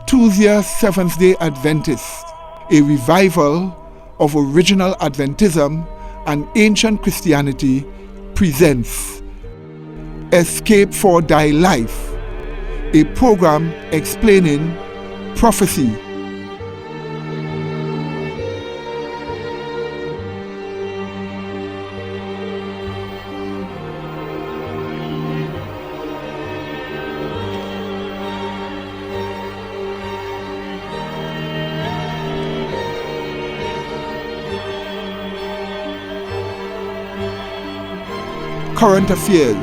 Tuesday Seventh-day Adventist, a revival of original Adventism and ancient Christianity, presents Escape for Thy Life, a program explaining prophecy, current affairs,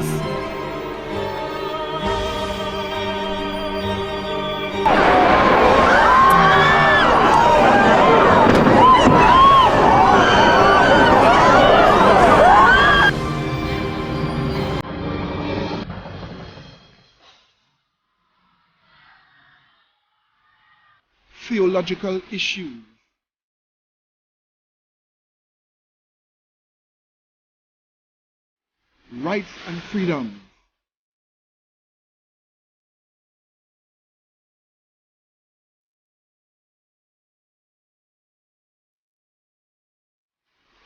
theological issues, rights and freedoms,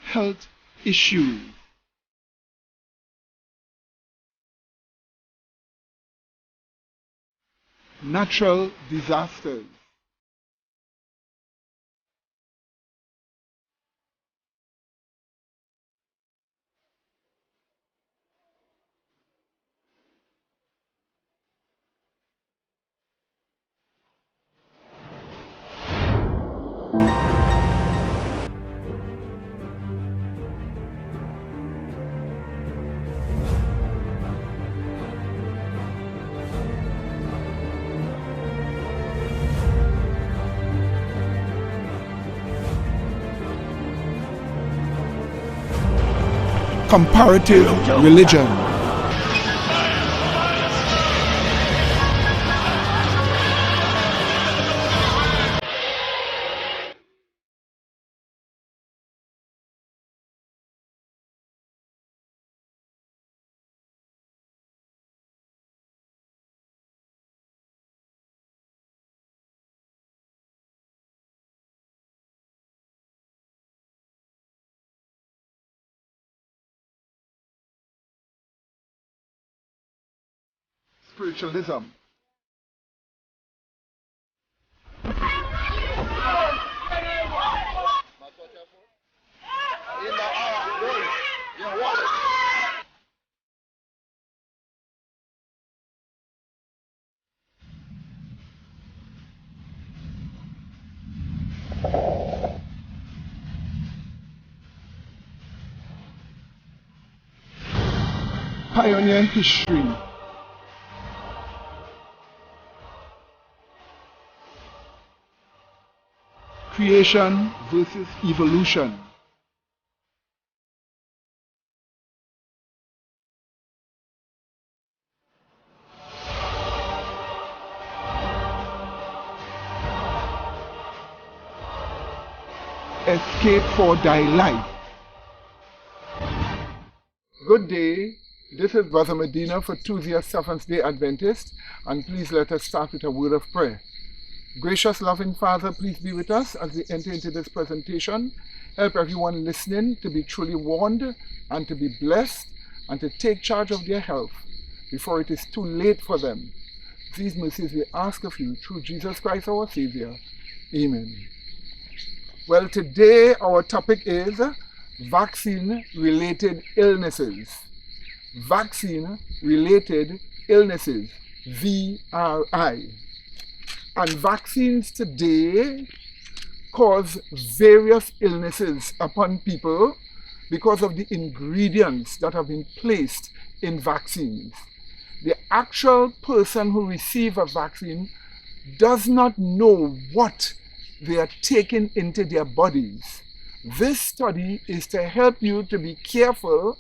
health issues, natural disasters, comparative religion, spiritualism, pioneer history, creation versus evolution, escape for thy life. Good day. This is Brother Medina for Tuesday Seventh-day Adventist, and please let us start with a word of prayer. Gracious, loving Father, please be with us as we enter into this presentation. Help everyone listening to be truly warned and to be blessed and to take charge of their health before it is too late for them. These mercies we ask of you through Jesus Christ our Savior. Amen. Well, today our topic is vaccine-related illnesses. Vaccine-related illnesses, VRI. And vaccines today cause various illnesses upon people because of the ingredients that have been placed in vaccines. The actual person who receives a vaccine does not know what they are taking into their bodies. This study is to help you to be careful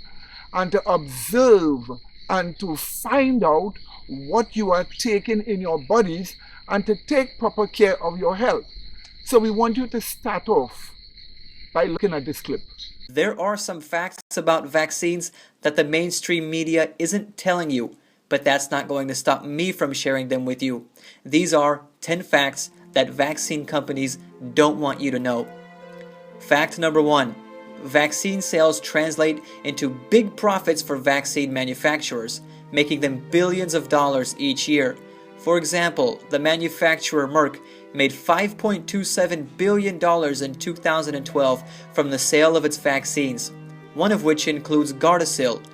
and to observe and to find out what you are taking in your bodies and to take proper care of your health. So we want you to start off by looking at this clip. There are some facts about vaccines that the mainstream media isn't telling you. but that's not going to stop me from sharing them with you. These are 10 facts that vaccine companies don't want you to know. Fact number 1. Vaccine sales translate into big profits for vaccine manufacturers, making them billions of dollars each year. For example, the manufacturer Merck made $5.27 billion in 2012 from the sale of its vaccines, one of which includes Gardasil,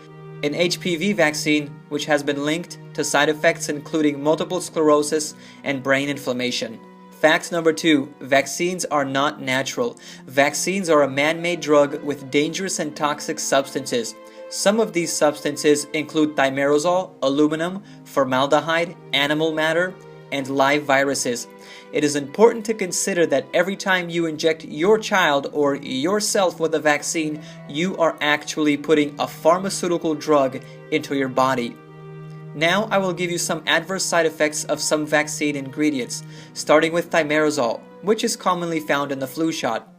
an HPV vaccine which has been linked to side effects including multiple sclerosis and brain inflammation. Fact number 2. Vaccines are not natural. Vaccines are a man-made drug with dangerous and toxic substances. Some of these substances include thimerosal, aluminum, formaldehyde, animal matter, and live viruses. It is important to consider that every time you inject your child or yourself with a vaccine, you are actually putting a pharmaceutical drug into your body. Now I will give you some adverse side effects of some vaccine ingredients, starting with thimerosal, which is commonly found in the flu shot.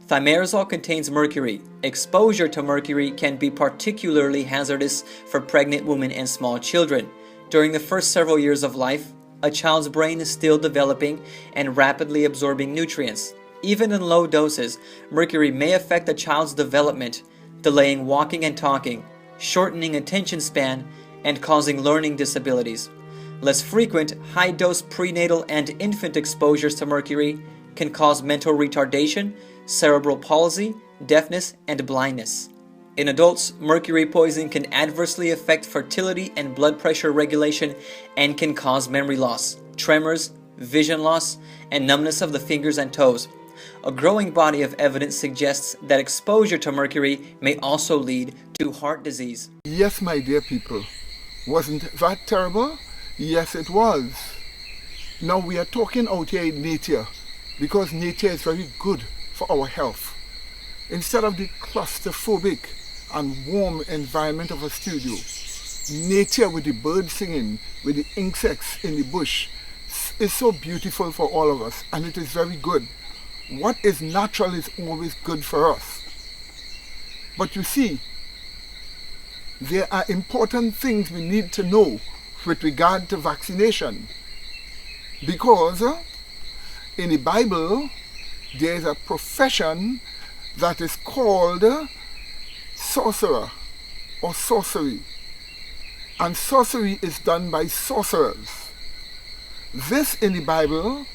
Thimerosal contains mercury. Exposure to mercury can be particularly hazardous for pregnant women and small children. During the first several years of life, a child's brain is still developing and rapidly absorbing nutrients. Even in low doses, mercury may affect a child's development, delaying walking and talking, shortening attention span, and causing learning disabilities. Less frequent, high-dose prenatal and infant exposures to mercury can cause mental retardation, cerebral palsy, deafness, and blindness. In adults, mercury poisoning can adversely affect fertility and blood pressure regulation and can cause memory loss, tremors, vision loss, and numbness of the fingers and toes. A growing body of evidence suggests that exposure to mercury may also lead to heart disease. Yes, my dear people. Wasn't that terrible? Yes, it was. Now we are talking out here in nature because nature is very good for our health. Instead of the claustrophobic and warm environment of a studio, nature with the birds singing, with the insects in the bush, is so beautiful for all of us, and it is very good. What is natural is always good for us. But you see, there are important things we need to know with regard to vaccination, because in the Bible there is a profession that is called sorcerer or sorcery, and sorcery is done by sorcerers. This in the Bible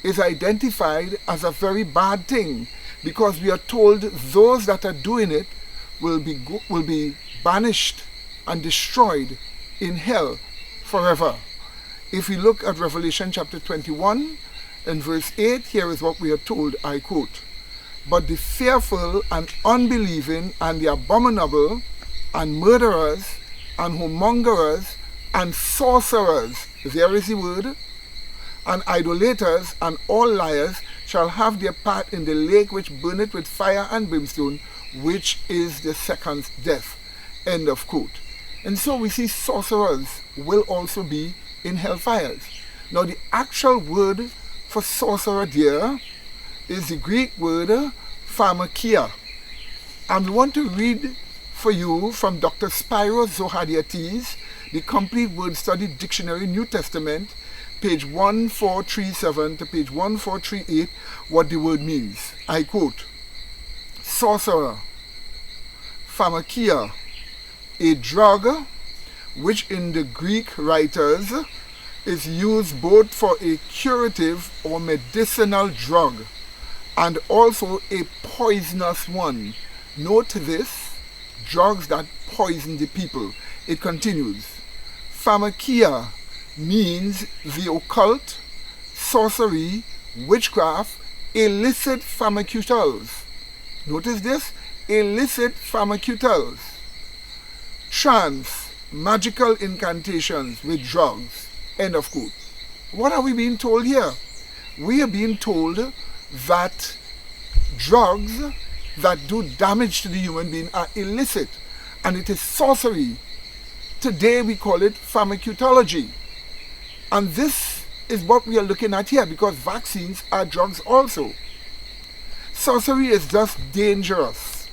is identified as a very bad thing, because we are told those that are doing it will be banished and destroyed in hell forever. If we look at Revelation chapter 21 and verse 8, here is what we are told, I quote, "But the fearful and unbelieving and the abominable and murderers and whoremongers and sorcerers," there is the word, "and idolaters and all liars shall have their part in the lake which burneth with fire and brimstone, which is the second death." End of quote. And so we see sorcerers will also be in hellfires. Now the actual word for sorcerer there is the Greek word pharmakia. And we want to read for you from Dr. Spyros Zohadiates, the Complete Word Study Dictionary, New Testament, page 1437 to page 1438, what the word means. I quote, "Sorcerer, pharmakia, a drug which in the Greek writers is used both for a curative or medicinal drug and also a poisonous one." Note this, drugs that poison the people. It continues, "Pharmakia means the occult, sorcery, witchcraft, illicit pharmaceuticals." Notice this, illicit pharmaceuticals. Trance, magical incantations with drugs. End of quote. What are we being told here? We are being told that drugs that do damage to the human being are illicit, and it is sorcery. Today we call it pharmaceutology. And this is what we are looking at here, because vaccines are drugs also. Sorcery is just dangerous.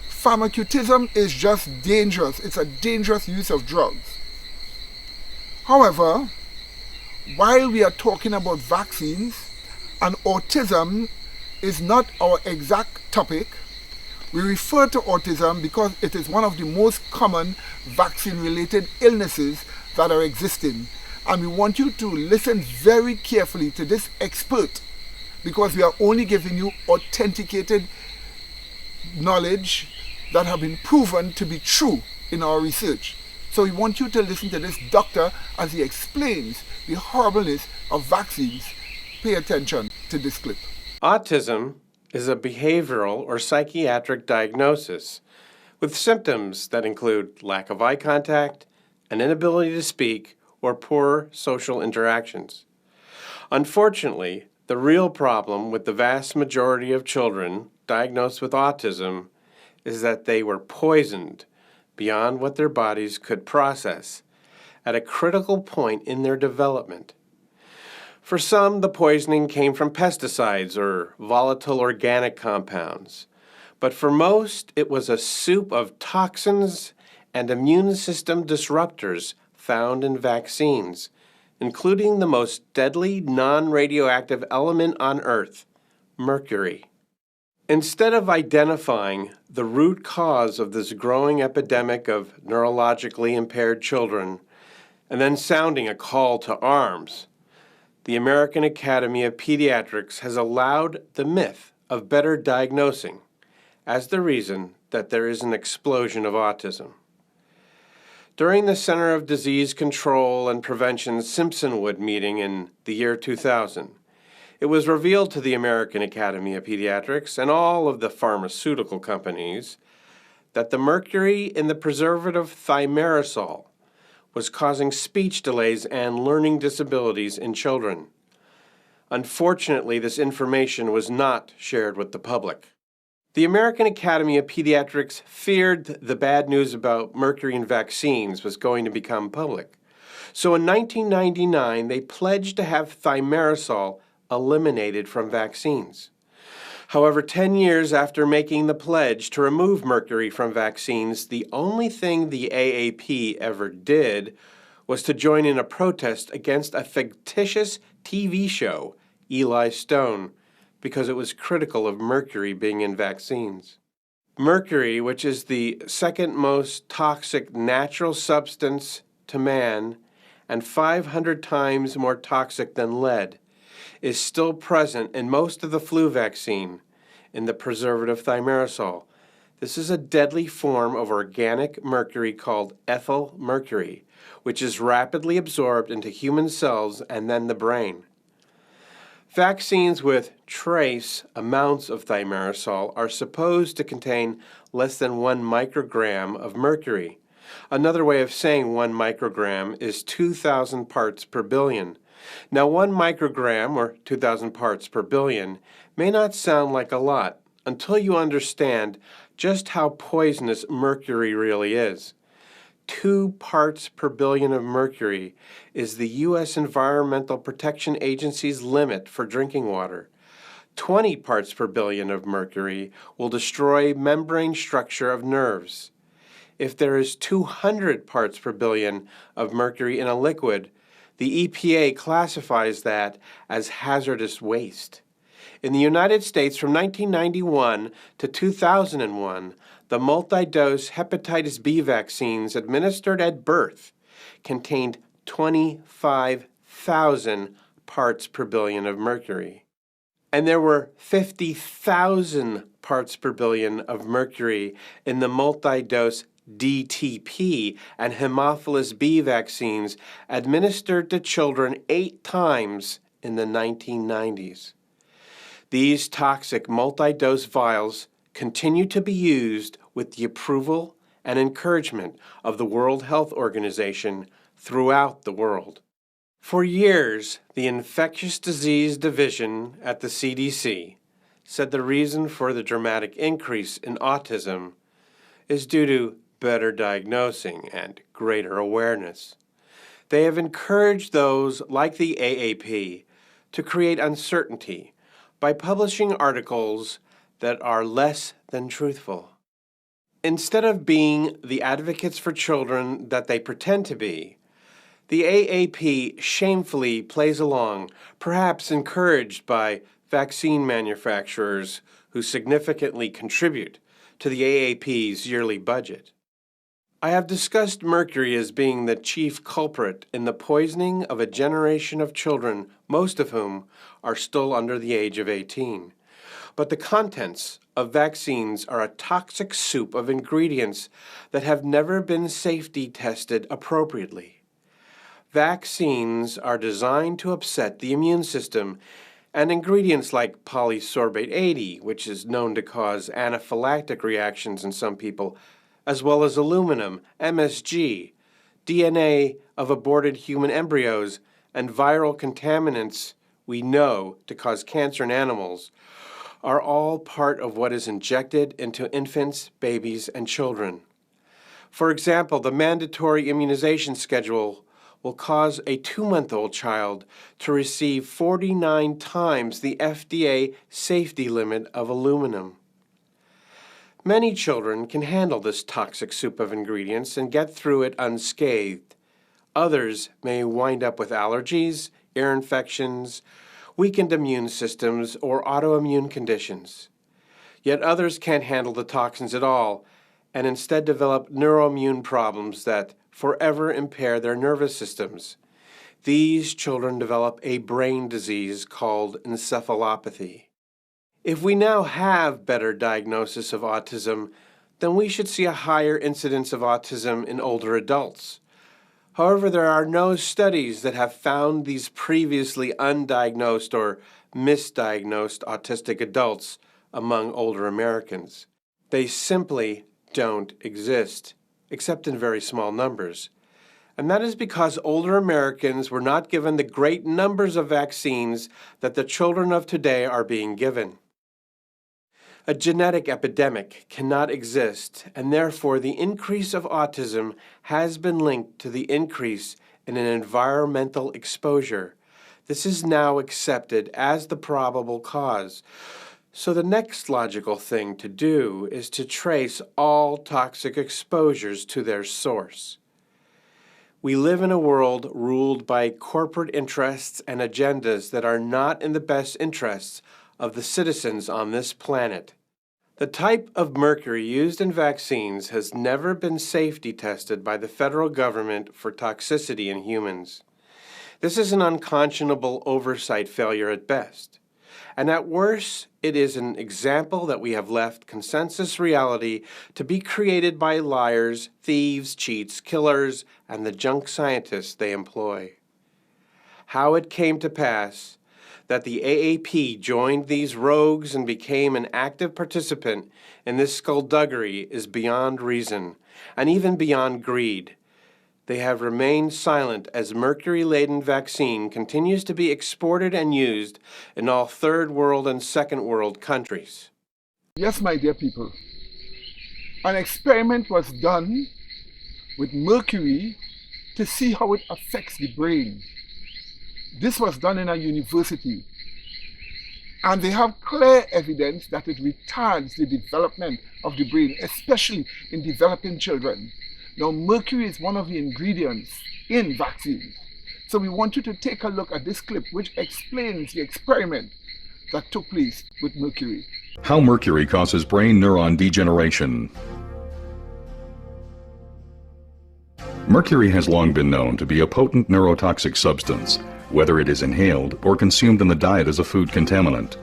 Pharmaceutism is just dangerous. It's a dangerous use of drugs. However, while we are talking about vaccines, and autism is not our exact topic, we refer to autism because it is one of the most common vaccine-related illnesses that are existing. And we want you to listen very carefully to this expert because we are only giving you authenticated knowledge that have been proven to be true in our research. So we want you to listen to this doctor as he explains the horribleness of vaccines. Pay attention to this clip. Autism is a behavioral or psychiatric diagnosis with symptoms that include lack of eye contact, an inability to speak, or poor social interactions. Unfortunately, the real problem with the vast majority of children diagnosed with autism is that they were poisoned beyond what their bodies could process at a critical point in their development. For some, the poisoning came from pesticides or volatile organic compounds, but for most, it was a soup of toxins and immune system disruptors found in vaccines, including the most deadly non-radioactive element on Earth, mercury. Instead of identifying the root cause of this growing epidemic of neurologically impaired children and then sounding a call to arms, the American Academy of Pediatrics has allowed the myth of better diagnosing as the reason that there is an explosion of autism. During the Center of Disease Control and Prevention's Simpsonwood meeting in the year 2000, it was revealed to the American Academy of Pediatrics and all of the pharmaceutical companies that the mercury in the preservative thimerosal was causing speech delays and learning disabilities in children. Unfortunately, this information was not shared with the public. The American Academy of Pediatrics feared the bad news about mercury in vaccines was going to become public. So in 1999, they pledged to have thimerosal eliminated from vaccines. However, 10 years after making the pledge to remove mercury from vaccines, the only thing the AAP ever did was to join in a protest against a fictitious TV show, Eli Stone, because it was critical of mercury being in vaccines. Mercury, which is the second most toxic natural substance to man and 500 times more toxic than lead, is still present in most of the flu vaccine in the preservative thimerosal. This is a deadly form of organic mercury called ethyl mercury, which is rapidly absorbed into human cells and then the brain. Vaccines with trace amounts of thimerosal are supposed to contain less than 1 microgram of mercury. Another way of saying 1 microgram is 2,000 parts per billion. Now, 1 microgram, or 2,000 parts per billion, may not sound like a lot until you understand just how poisonous mercury really is. 2 parts per billion of mercury is the U.S. Environmental Protection Agency's limit for drinking water. 20 parts per billion of mercury will destroy membrane structure of nerves. If there is 200 parts per billion of mercury in a liquid, the EPA classifies that as hazardous waste. In the United States, from 1991 to 2001, the multi-dose hepatitis B vaccines administered at birth contained 25,000 parts per billion of mercury. And there were 50,000 parts per billion of mercury in the multi-dose DTP and Haemophilus B vaccines administered to children 8 times in the 1990s. These toxic multi-dose vials continue to be used with the approval and encouragement of the World Health Organization throughout the world. For years, the Infectious Disease Division at the CDC said the reason for the dramatic increase in autism is due to better diagnosing and greater awareness. They have encouraged those like the AAP to create uncertainty by publishing articles that are less than truthful. Instead of being the advocates for children that they pretend to be, The AAP shamefully plays along, perhaps encouraged by vaccine manufacturers who significantly contribute to the AAP's yearly budget. I have discussed mercury as being the chief culprit in the poisoning of a generation of children, most of whom are still under the age of 18. But the contents of vaccines are a toxic soup of ingredients that have never been safety tested appropriately. Vaccines are designed to upset the immune system, and ingredients like polysorbate 80, which is known to cause anaphylactic reactions in some people, as well as aluminum, MSG, DNA of aborted human embryos, and viral contaminants we know to cause cancer in animals, are all part of what is injected into infants, babies, and children. For example, the mandatory immunization schedule will cause a 2-month-old child to receive 49 times the FDA safety limit of aluminum. Many children can handle this toxic soup of ingredients and get through it unscathed. Others may wind up with allergies, ear infections, weakened immune systems, or autoimmune conditions. Yet others can't handle the toxins at all and instead develop neuroimmune problems that forever impair their nervous systems. These children develop a brain disease called encephalopathy. If we now have better diagnosis of autism, then we should see a higher incidence of autism in older adults. However, there are no studies that have found these previously undiagnosed or misdiagnosed autistic adults among older Americans. They simply don't exist, except in very small numbers. And that is because older Americans were not given the great numbers of vaccines that the children of today are being given. A genetic epidemic cannot exist, and therefore the increase of autism has been linked to the increase in an environmental exposure. This is now accepted as the probable cause. So the next logical thing to do is to trace all toxic exposures to their source. We live in a world ruled by corporate interests and agendas that are not in the best interests of the citizens on this planet. The type of mercury used in vaccines has never been safety tested by the federal government for toxicity in humans. This is an unconscionable oversight failure at best. And at worst, it is an example that we have left consensus reality to be created by liars, thieves, cheats, killers, and the junk scientists they employ. How it came to pass that the AAP joined these rogues and became an active participant in this skullduggery is beyond reason, and even beyond greed. They have remained silent as mercury-laden vaccine continues to be exported and used in all third world and second world countries. Yes, my dear people, an experiment was done with mercury to see how it affects the brain. This was done in a university, and they have clear evidence that it retards the development of the brain, especially in developing children. Now, mercury is one of the ingredients in vaccines. So we want you to take a look at this clip which explains the experiment that took place with mercury. How mercury causes brain neuron degeneration. Mercury has long been known to be a potent neurotoxic substance, whether it is inhaled or consumed in the diet as a food contaminant.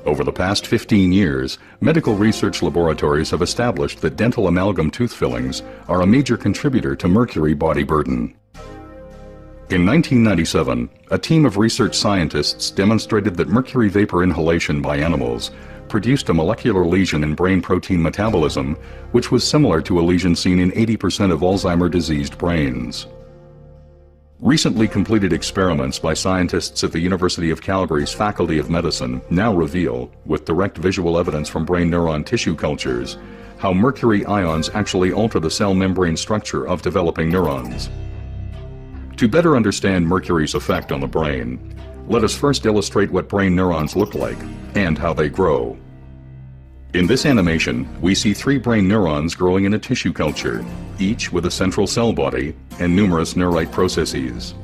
Over the past 15 years, medical research laboratories have established that dental amalgam tooth fillings are a major contributor to mercury body burden. In 1997, a team of research scientists demonstrated that mercury vapor inhalation by animals produced a molecular lesion in brain protein metabolism, which was similar to a lesion seen in 80% of Alzheimer's diseased brains. Recently completed experiments by scientists at the University of Calgary's Faculty of Medicine now reveal, with direct visual evidence from brain neuron tissue cultures, how mercury ions actually alter the cell membrane structure of developing neurons. To better understand mercury's effect on the brain, let us first illustrate what brain neurons look like and how they grow. In this animation, we see 3 brain neurons growing in a tissue culture, each with a central cell body and numerous neurite processes.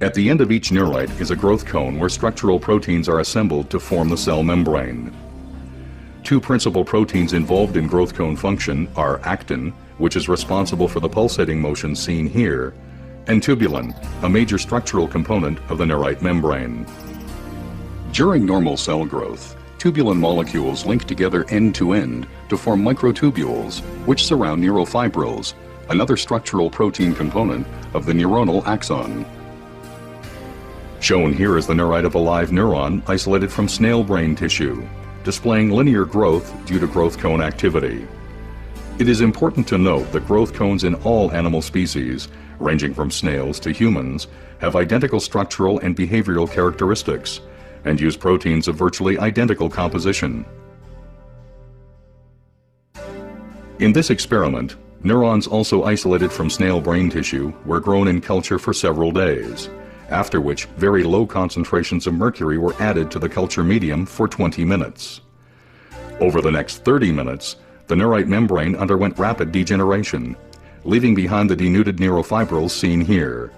At the end of each neurite is a growth cone where structural proteins are assembled to form the cell membrane. 2 principal proteins involved in growth cone function are actin, which is responsible for the pulsating motion seen here, and tubulin, a major structural component of the neurite membrane. During normal cell growth, tubulin molecules link together end-to-end to form microtubules, which surround neurofibrils, another structural protein component of the neuronal axon. Shown here is the neurite of a live neuron isolated from snail brain tissue, displaying linear growth due to growth cone activity. It is important to note that growth cones in all animal species, ranging from snails to humans, have identical structural and behavioral characteristics, and use proteins of virtually identical composition. In this experiment, neurons also isolated from snail brain tissue were grown in culture for several days, after which very low concentrations of mercury were added to the culture medium for 20 minutes. Over the next 30 minutes, the neurite membrane underwent rapid degeneration, leaving behind the denuded neurofibrils seen here.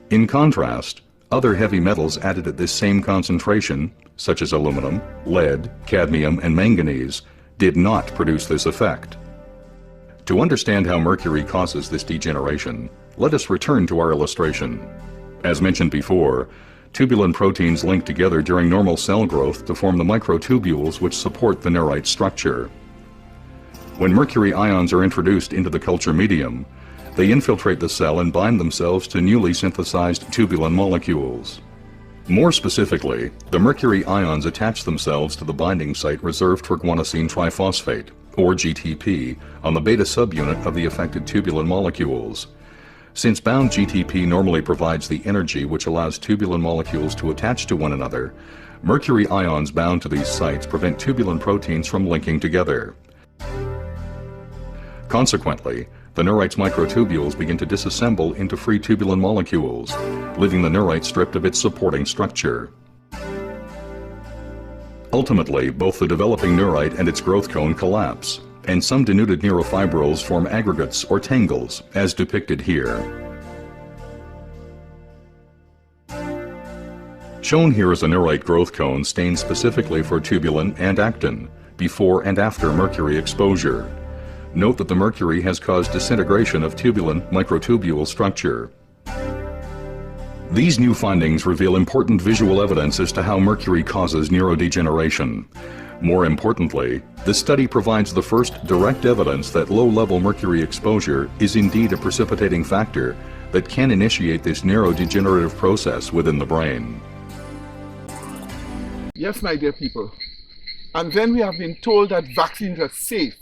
In contrast, other heavy metals added at this same concentration, such as aluminum, lead, cadmium, and manganese, did not produce this effect. To understand how mercury causes this degeneration, let us return to our illustration. As mentioned before, tubulin proteins link together during normal cell growth to form the microtubules which support the neurite structure. When mercury ions are introduced into the culture medium, they infiltrate the cell and bind themselves to newly synthesized tubulin molecules. More specifically, the mercury ions attach themselves to the binding site reserved for guanosine triphosphate, or GTP, on the beta subunit of the affected tubulin molecules. Since bound GTP normally provides the energy which allows tubulin molecules to attach to one another, mercury ions bound to these sites prevent tubulin proteins from linking together. Consequently, the neurite's microtubules begin to disassemble into free tubulin molecules, leaving the neurite stripped of its supporting structure. Ultimately, both the developing neurite and its growth cone collapse, and some denuded neurofibrils form aggregates or tangles, as depicted here. Shown here is a neurite growth cone stained specifically for tubulin and actin, before and after mercury exposure. Note that the mercury has caused disintegration of tubulin microtubule structure. These new findings reveal important visual evidence as to how mercury causes neurodegeneration. More importantly, this study provides the first direct evidence that low-level mercury exposure is indeed a precipitating factor that can initiate this neurodegenerative process within the brain. Yes, my dear people. And then we have been told that vaccines are safe.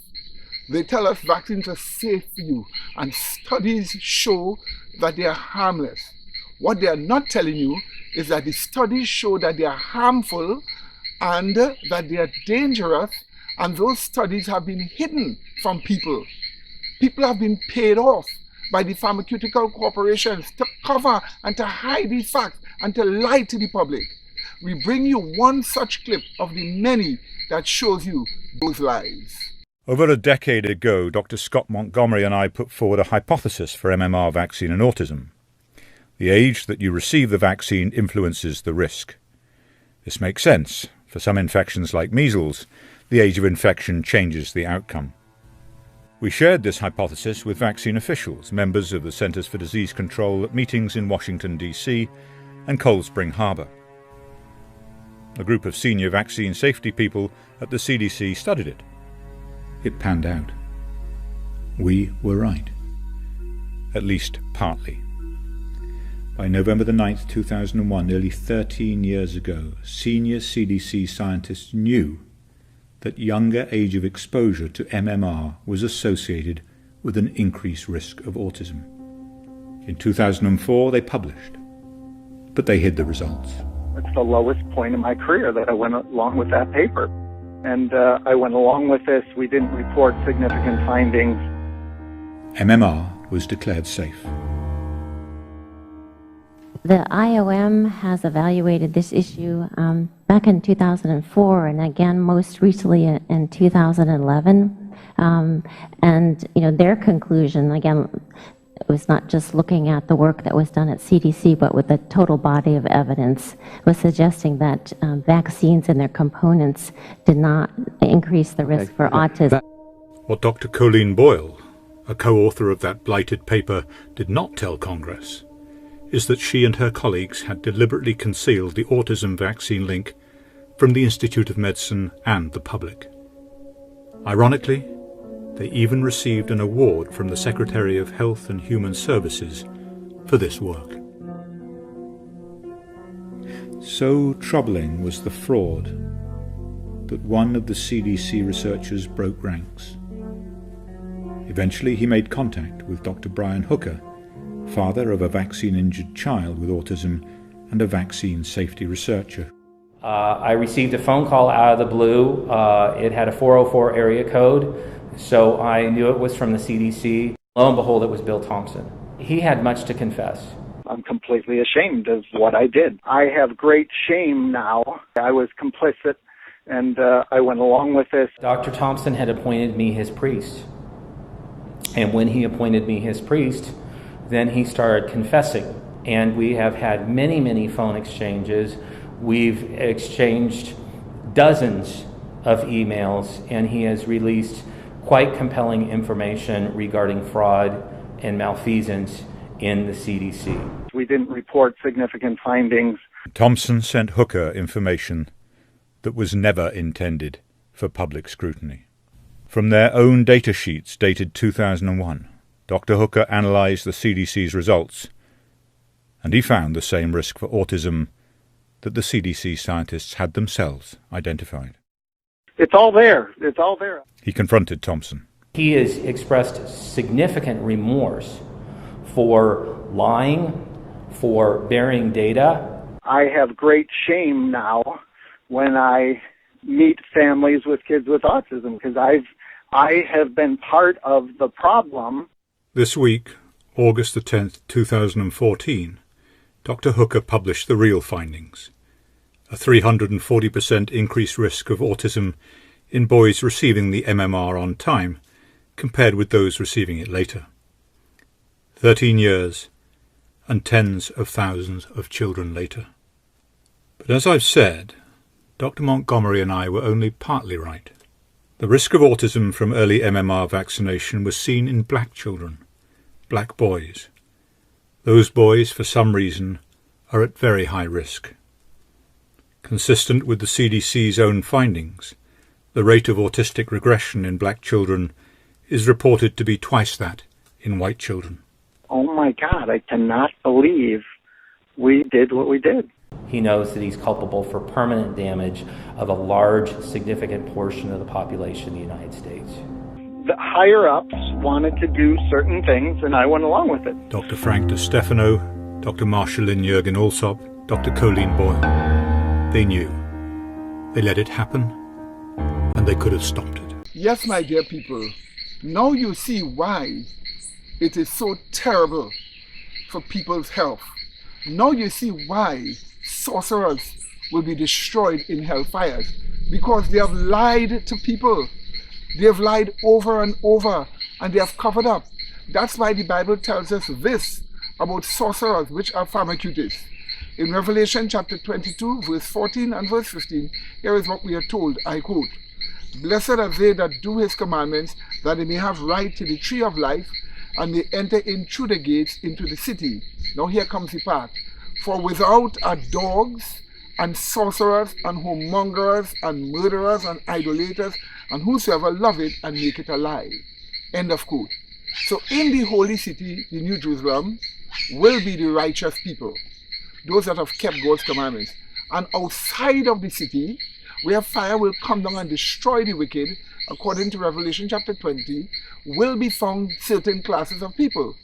They tell us vaccines are safe for you, and studies show that they are harmless. What they are not telling you is that the studies show that they are harmful and that they are dangerous, and those studies have been hidden from people. People have been paid off by the pharmaceutical corporations to cover and to hide these facts and to lie to the public. We bring you one such clip of the many that shows you those lies. Over a decade ago, Dr. Scott Montgomery and I put forward a hypothesis for MMR vaccine and autism. The age that you receive the vaccine influences the risk. This makes sense. For some infections like measles, the age of infection changes the outcome. We shared this hypothesis with vaccine officials, members of the Centers for Disease Control at meetings in Washington, D.C. and Cold Spring Harbor. A group of senior vaccine safety people at the CDC studied it. It panned out. We were right. At least partly. By November the 9th, 2001, nearly 13 years ago, senior CDC scientists knew that younger age of exposure to MMR was associated with an increased risk of autism. In 2004, they published, but they hid the results. It's the lowest point in my career that I went along with that paper. And I went along with this. We didn't report significant findings. MMR was declared safe. The IOM has evaluated this issue back in 2004 and again most recently in 2011. And their conclusion, again, it was not just looking at the work that was done at CDC, but with a total body of evidence, was suggesting that vaccines and their components did not increase the risk for autism. What Dr. Colleen Boyle, a co-author of that blighted paper, did not tell Congress is that she and her colleagues had deliberately concealed the autism vaccine link from the Institute of Medicine and the public. Ironically, they even received an award from the Secretary of Health and Human Services for this work. So troubling was the fraud that one of the CDC researchers broke ranks. Eventually he made contact with Dr. Brian Hooker, father of a vaccine-injured child with autism and a vaccine safety researcher. I received a phone call out of the blue. It had a 404 area code, so I knew it was from the CDC. Lo and behold, it was Bill Thompson. He had much to confess. I'm completely ashamed of what I did. I have great shame now. I was complicit, and I went along with this. Dr. Thompson had appointed me his priest. And when he appointed me his priest, then he started confessing. And we have had many, many phone exchanges. We've exchanged dozens of emails, and he has released quite compelling information regarding fraud and malfeasance in the CDC. We didn't report significant findings. Thompson sent Hooker information that was never intended for public scrutiny. From their own data sheets dated 2001, Dr. Hooker analysed the CDC's results, and he found the same risk for autism that the CDC scientists had themselves identified. It's all there. It's all there. He confronted Thompson. He has expressed significant remorse for lying, for burying data. I have great shame now when I meet families with kids with autism, because I have been part of the problem. This week, August the 10th, 2014, Dr. Hooker published the real findings. A 340% increased risk of autism in boys receiving the MMR on time compared with those receiving it later. 13 years and tens of thousands of children later. But as I've said, Dr. Montgomery and I were only partly right. The risk of autism from early MMR vaccination was seen in black children, black boys. Those boys, for some reason, are at very high risk. Consistent with the CDC's own findings, the rate of autistic regression in black children is reported to be twice that in white children. Oh my God, I cannot believe we did what we did. He knows that he's culpable for permanent damage of a large, significant portion of the population in the United States. The higher-ups wanted to do certain things, and I went along with it. Dr. Frank DeStefano, Dr. Marsha-Lynn Jurgen-Alsop, Dr. Colleen Boyle. They knew. They let it happen, and they could have stopped it. Yes, my dear people, now you see why it is so terrible for people's health. Now you see why sorcerers will be destroyed in hellfires, because they have lied to people. They have lied over and over, and they have covered up. That's why the Bible tells us this about sorcerers, which are pharmaceutics. In Revelation chapter 22, verse 14 and verse 15, here is what we are told, I quote, "Blessed are they that do his commandments, that they may have right to the tree of life, and may enter in through the gates into the city." Now here comes the part. "For without are dogs, and sorcerers, and whoremongers, and murderers, and idolaters, and whosoever love it and make it a lie." End of quote. So in the holy city, the New Jerusalem, will be the righteous people, those that have kept God's commandments. And outside of the city, where fire will come down and destroy the wicked, according to Revelation chapter 20, will be found certain classes of people,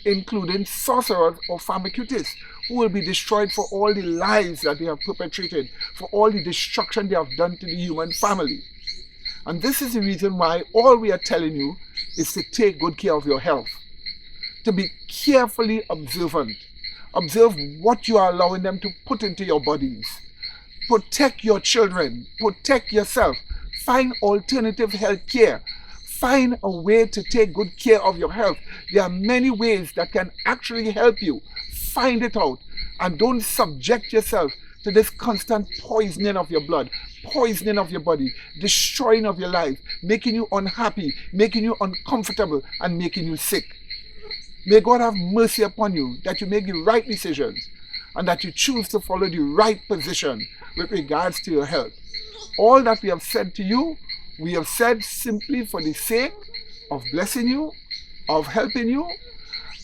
including sorcerers or pharmaceutists, who will be destroyed for all the lies that they have perpetrated, for all the destruction they have done to the human family. And this is the reason why all we are telling you is to take good care of your health, to be carefully observant Observe what you are allowing them to put into your bodies. Protect your children. Protect yourself. Find alternative health care. Find a way to take good care of your health. There are many ways that can actually help you. Find it out and don't subject yourself to this constant poisoning of your blood, poisoning of your body, destroying of your life, making you unhappy, making you uncomfortable, and making you sick. May God have mercy upon you, that you make the right decisions and that you choose to follow the right position with regards to your health. All that we have said to you, we have said simply for the sake of blessing you, of helping you,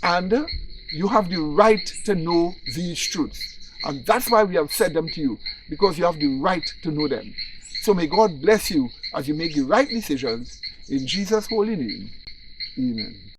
and you have the right to know these truths. And that's why we have said them to you, because you have the right to know them. So may God bless you as you make the right decisions. In Jesus' holy name, amen.